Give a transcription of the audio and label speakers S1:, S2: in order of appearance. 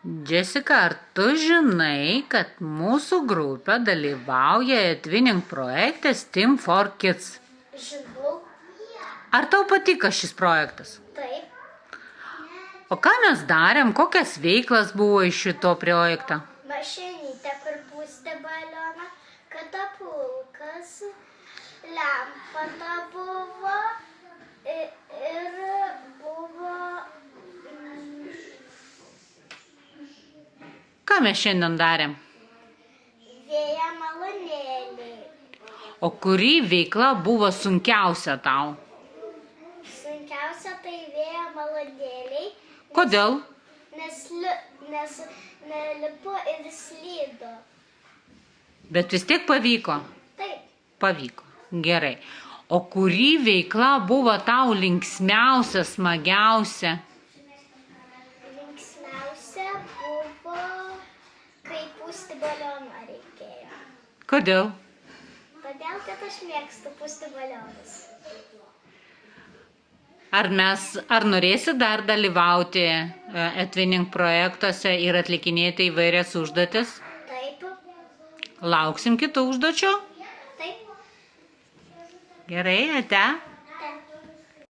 S1: Jessica, ar tu žinai, kad mūsų grupė dalyvauja Etvinink projekte STEAM for Kids?
S2: Žinau.
S1: Ar tau patiko šis projektas?
S2: Taip.
S1: O ką mes darėm, kokias veiklas buvo iš šito projekto?
S2: Mašinytė, kur pūstė balioną, katapulkas, lempa ta buvo ir buvo...
S1: Ką mes šiandien darėm?
S2: Vėjo malūnėliai.
S1: O kuri veikla buvo sunkiausia tau?
S2: Sunkiausia tai vėjo malūnėliai.
S1: Kodėl?
S2: Nes nelipu ir slydo.
S1: Bet vis tiek pavyko?
S2: Taip.
S1: Pavyko. Gerai. O kuri veikla buvo tau linksmiausia, smagiausia?
S2: Linksmiausia buvo, kai pūsti balioną reikėjo.
S1: Kodėl?
S2: Todėl, kad aš mėgstu pūsti balionus.
S1: Ar norėsi dar dalyvauti Etvinink projektuose ir atlikinėti įvairias užduotis?
S2: Taip.
S1: Lauksim kitų užduočių?
S2: Taip.
S1: Gerai, ate.